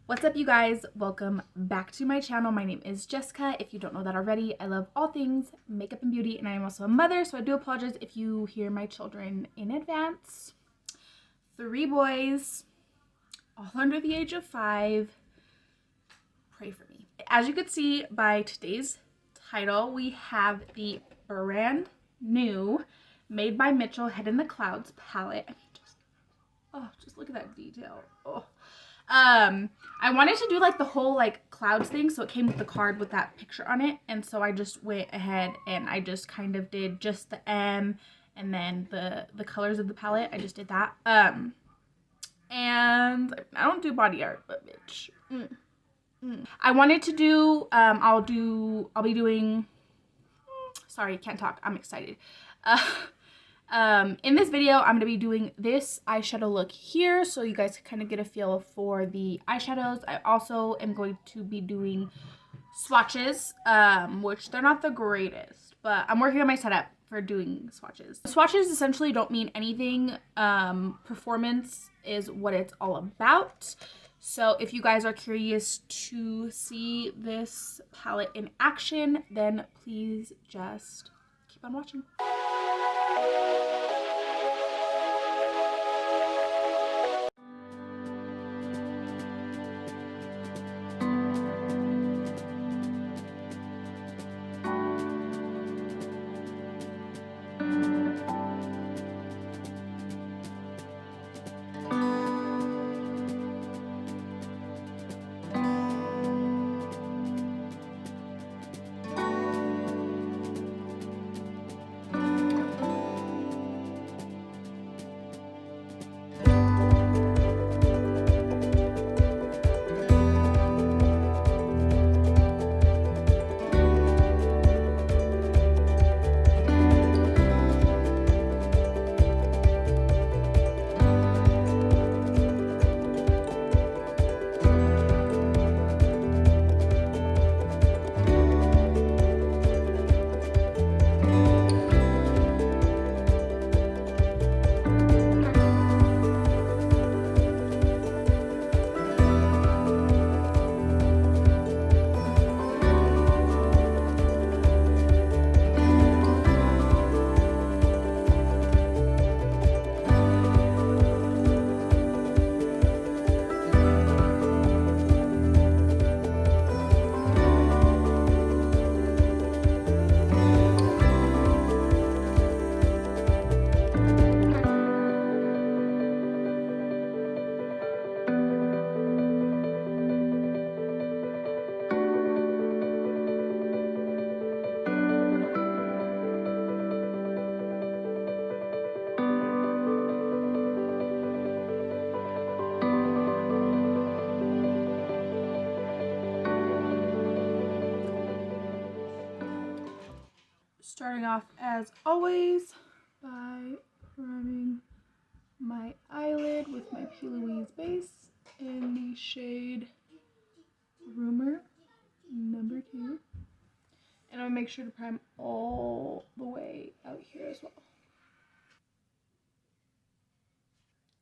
What's up, you guys? Welcome back to my channel. My name is Jessica. If you don't know that already, I love all things makeup and beauty, and I am also a mother, so I do apologize if you hear my children in advance. 3 boys, all under the age of 5. Pray for me. As you could see by today's title, we have the brand new Made by Mitchell Head in the Clouds palette. I mean, just look at that detail. I wanted to do like the whole like clouds thing, so it came with the card with that picture on it, and so I just went ahead and I just kind of did just the M and then the colors of the palette. I just did that. And I don't do body art, but bitch. I wanted to do I'll be doing sorry, can't talk. I'm excited. In this video, I'm going to be doing this eyeshadow look here, so you guys can kind of get a feel for the eyeshadows. I also am going to be doing swatches, which they're not the greatest, but I'm working on my setup for doing swatches. Swatches essentially don't mean anything. Performance is what it's all about. So if you guys are curious to see this palette in action, then please just keep on watching. Starting off as always by priming my eyelid with my P. Louise base in the shade Rumor number 2. And I'll make sure to prime all the way out here as well.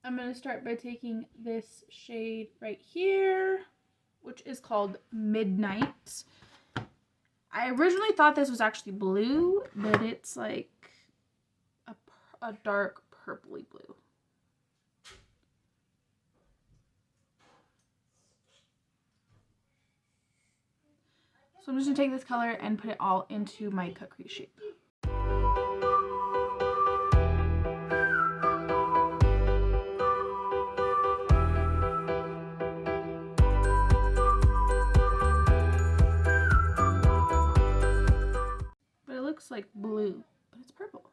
I'm going to start by taking this shade right here, which is called Midnight. I originally thought this was actually blue, but it's like a dark purpley blue. So I'm just going to take this color and put it all into my cut crease shape. But it looks like blue, but it's purple.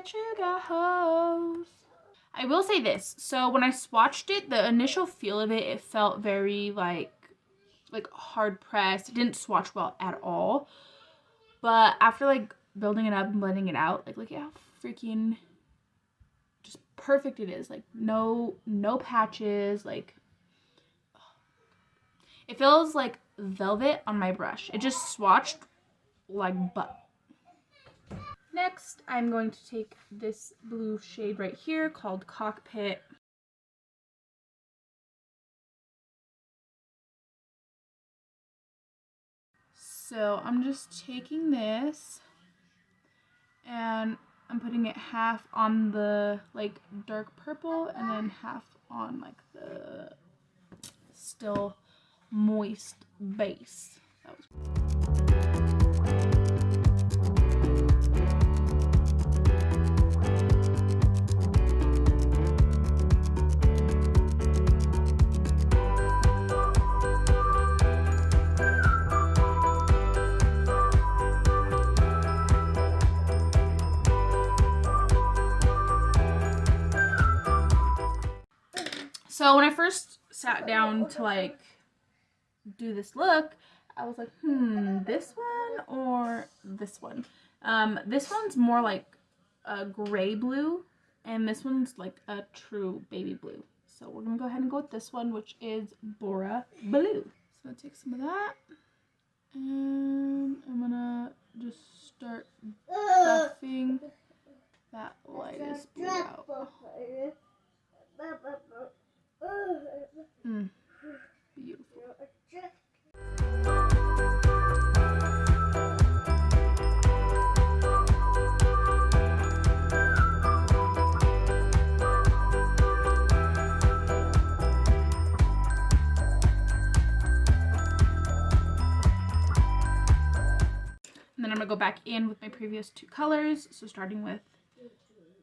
Sugar hose. I will say this. So when I swatched it, the initial feel of it, it felt very like hard pressed. It didn't swatch well at all. But after like building it up and blending it out, like look at how freaking just perfect it is. Like no patches. Like it feels like velvet on my brush. It just swatched like butt. Next, I'm going to take this blue shade right here called Cockpit. So I'm just taking this and I'm putting it half on the like dark purple and then half on like the still moist base. That was So when I first sat down to like do this look, I was like, this one or this one? This one's more like a gray blue, and this one's like a true baby blue. So we're gonna go ahead and go with this one, which is Bora Blue. So I'm gonna take some of that, and I'm gonna just start buffing that lightest blue out. Beautiful. And then I'm gonna go back in with my previous two colors. So starting with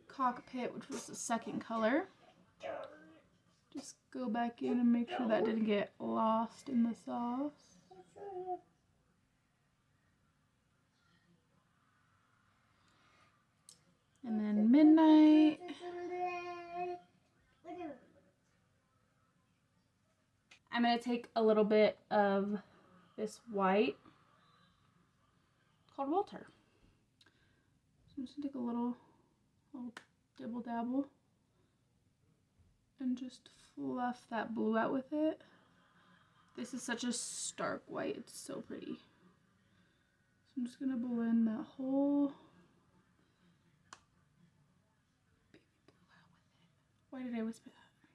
Cockpit, which was the second color. Just go back in and make sure that didn't get lost in the sauce. And then Midnight. I'm going to take a little bit of this white called Walter. So I'm just going to take a little dibble dabble and just fluff that blue out with it. This is such a stark white. It's so pretty. So I'm just going to blend that whole baby blue out with it. Why did I whisper that?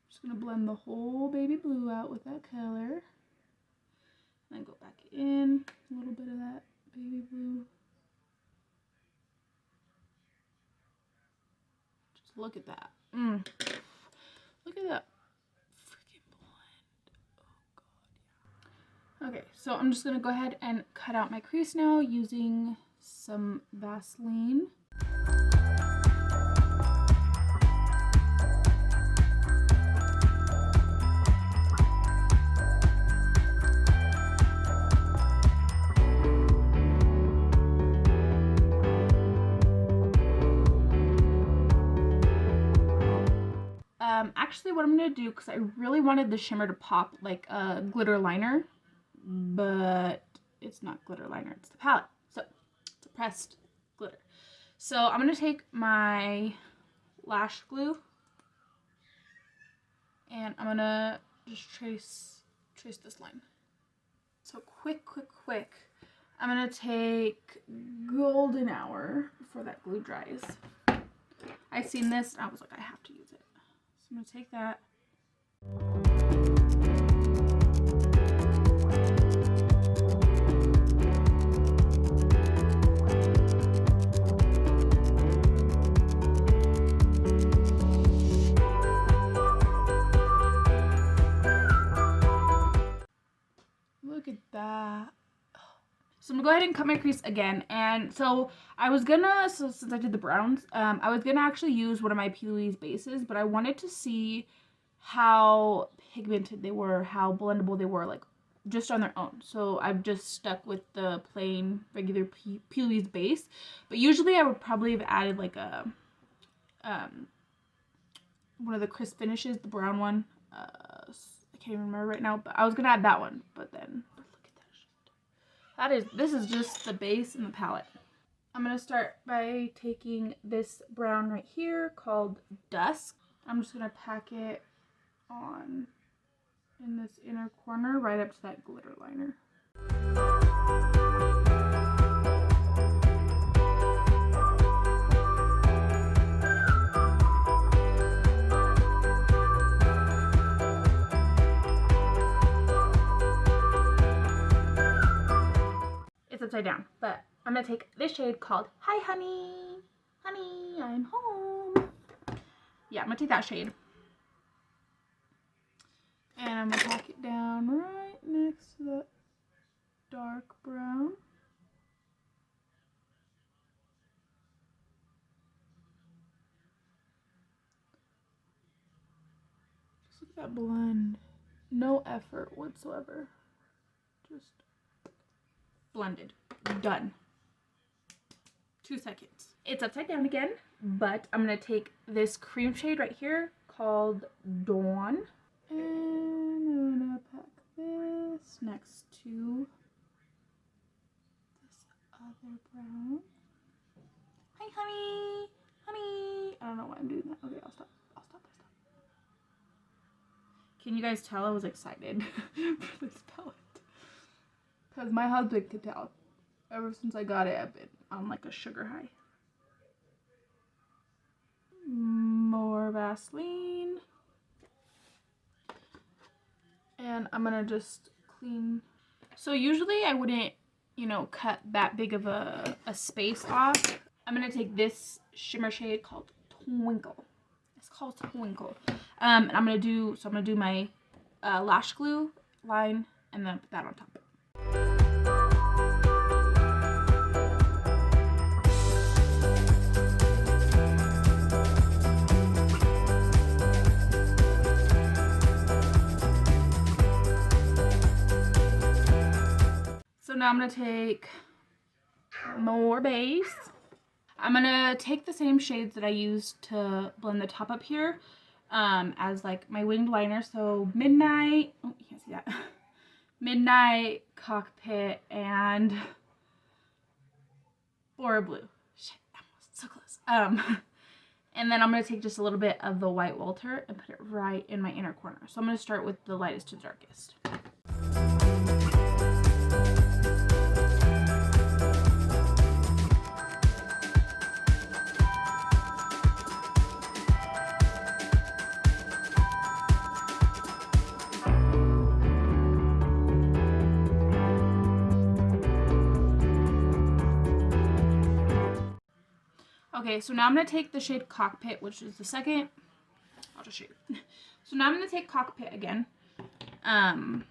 Just going to blend the whole baby blue out with that color. And then go back in, a little bit of that baby blue. Just look at that. Look at that freaking blend. Oh god, yeah. Okay, so I'm just gonna go ahead and cut out my crease now using some Vaseline. Actually, what I'm going to do, because I really wanted the shimmer to pop like a glitter liner, but it's not glitter liner, it's the palette. So, it's a pressed glitter. So, I'm going to take my lash glue, and I'm going to just trace this line. So, quick. I'm going to take golden hour before that glue dries. I seen this, and I was like, I have to use it. So I'm going to take that. Look at that. So I'm gonna go ahead and cut my crease again. And so I was gonna, since I did the browns, I was gonna actually use one of my P. Louise bases, but I wanted to see how pigmented they were, how blendable they were, like just on their own. So I've just stuck with the plain regular P. Louise base. But usually I would probably have added like a one of the crisp finishes, the brown one. I can't even remember right now, but I was gonna add that one, but then look at that shit. This is just the base and the palette. I'm gonna start by taking this brown right here called Dusk. I'm just gonna pack it on in this inner corner right up to that glitter liner. It's upside down, but I'm gonna take this shade called Hi Honey. Honey, I'm home. Yeah, I'm gonna take that shade. And I'm gonna pack it down right next to that dark brown. Just look at that blend. No effort whatsoever. Just blended. Done. 2 seconds. It's upside down again, but I'm gonna take this cream shade right here called Dawn. And I'm gonna pack this next to this other brown. Hi, honey. Honey. I don't know why I'm doing that. Okay, I'll stop. Can you guys tell I was excited for this palette? Because my husband could tell. Ever since I got it, I've been on like a sugar high. More Vaseline. And I'm gonna just clean. So usually I wouldn't, you know, cut that big of a space off. I'm gonna take this shimmer shade called Twinkle. It's called Twinkle. And I'm gonna do my lash glue line and then put that on top. So now I'm gonna take more base. I'm gonna take the same shades that I used to blend the top up here as like my winged liner. So Midnight, oh, you can't see that. Midnight, Cockpit, and Flora Blue. Shit, almost so close. And then I'm gonna take just a little bit of the White Walter and put it right in my inner corner. So I'm gonna start with the lightest to darkest. Okay, so now I'm going to take the shade Cockpit, which is the second. I'll just show you. So now I'm going to take Cockpit again. And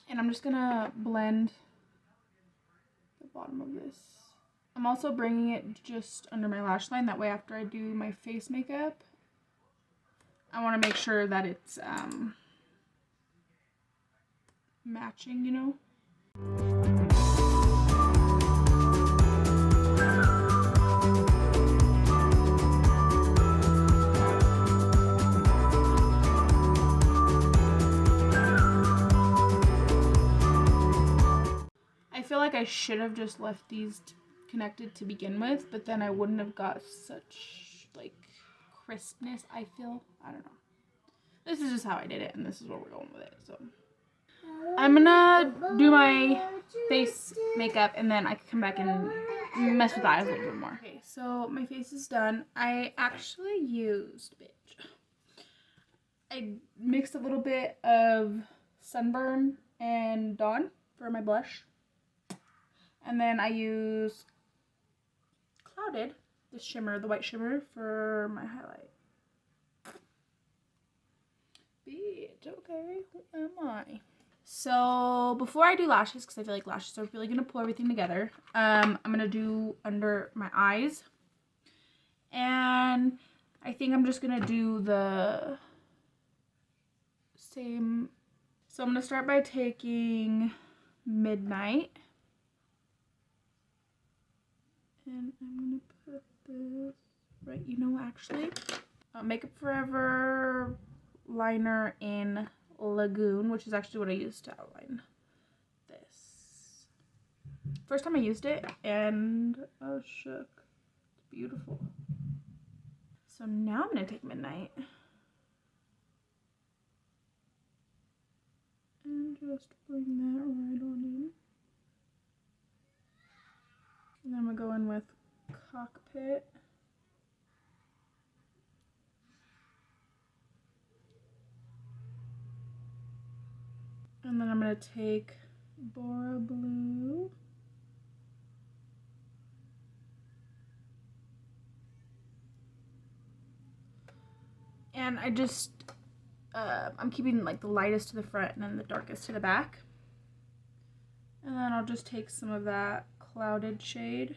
I'm just going to blend the bottom of this. I'm also bringing it just under my lash line. That way after I do my face makeup, I want to make sure that it's matching, you know? I feel like I should have just left these connected to begin with, but then I wouldn't have got such like crispness, I feel. I don't know. This is just how I did it, and this is where we're going with it. So I'm gonna do my face makeup, and then I can come back and mess with the eyes a little bit more. Okay, so my face is done. I actually used, I mixed a little bit of Sunburn and Dawn for my blush. And then I use Clouded, the shimmer, the white shimmer, for my highlight. Bitch, okay, who am I? So before I do lashes, because I feel like lashes are really going to pull everything together, I'm going to do under my eyes. And I think I'm just going to do the same. So I'm going to start by taking Midnight. And I'm going to put this right, you know, actually. Makeup Forever liner in Lagoon, which is actually what I used to outline this. First time I used it, and oh, shook. It's beautiful. So now I'm going to take Midnight and just bring that right on in. And then I'm going to go in with Cockpit. And then I'm going to take Bora Blue. And I just, I'm keeping like the lightest to the front and then the darkest to the back. And then I'll just take some of that clouded shade.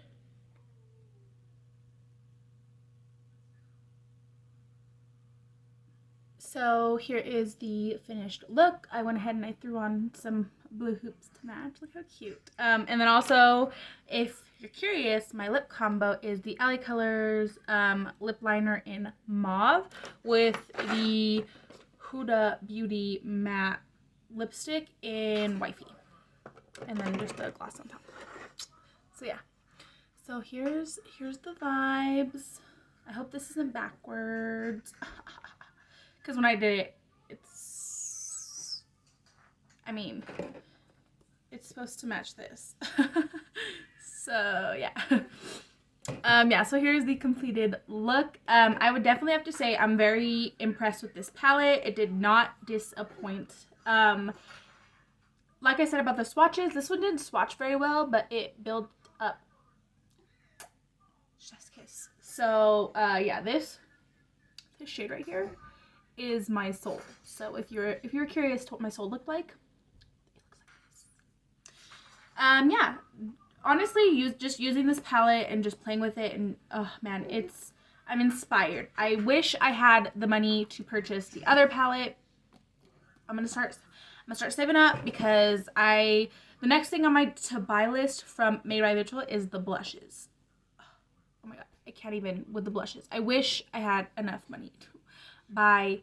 So here is the finished look. I went ahead and I threw on some blue hoops to match. Look how cute. And then also, if you're curious, my lip combo is the LA Colors lip liner in mauve with the Huda Beauty matte lipstick in wifey. And then just the gloss on top. So yeah. So here's the vibes. I hope this isn't backwards. Because when I did it, it's, I mean, it's supposed to match this. So yeah. Yeah, so here's the completed look. I would definitely have to say I'm very impressed with this palette. It did not disappoint. Like I said about the swatches, this one didn't swatch very well, but it built up. Chef's kiss. So yeah, this shade right here is my soul. So if you're curious to what my soul looked like, it looks like this. Yeah, honestly, just using this palette and just playing with it, and oh man, I'm inspired. I wish I had the money to purchase the other palette. I'm gonna start saving up because the next thing on my to buy list from Made by Mitchell is the blushes. Oh my god, I can't even with the blushes. I wish I had enough money to buy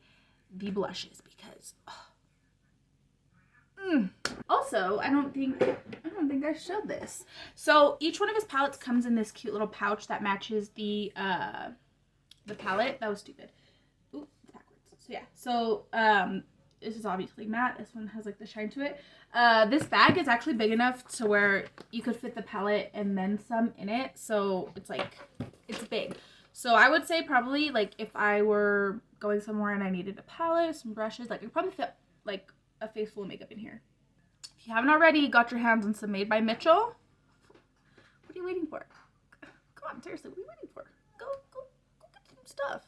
the blushes because also I don't think I showed this. So each one of his palettes comes in this cute little pouch that matches the palette. That was stupid. Ooh, backwards. So yeah. So this is obviously matte. This one has like the shine to it. This bag is actually big enough to where you could fit the palette and then some in it. So it's like, it's big. So I would say probably like if I were going somewhere and I needed a palette, some brushes, like I could probably fit like a face full of makeup in here. If you haven't already got your hands on some Made by Mitchell, what are you waiting for? Come on, seriously, what are you waiting for? Go get some stuff.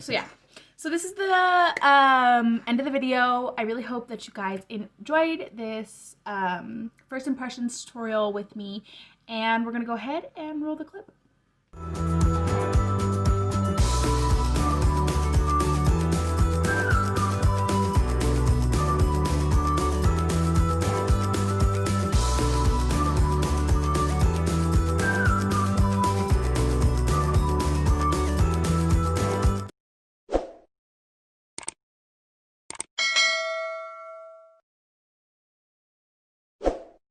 So yeah. So this is the end of the video. I really hope that you guys enjoyed this first impressions tutorial with me. And we're going to go ahead and roll the clip.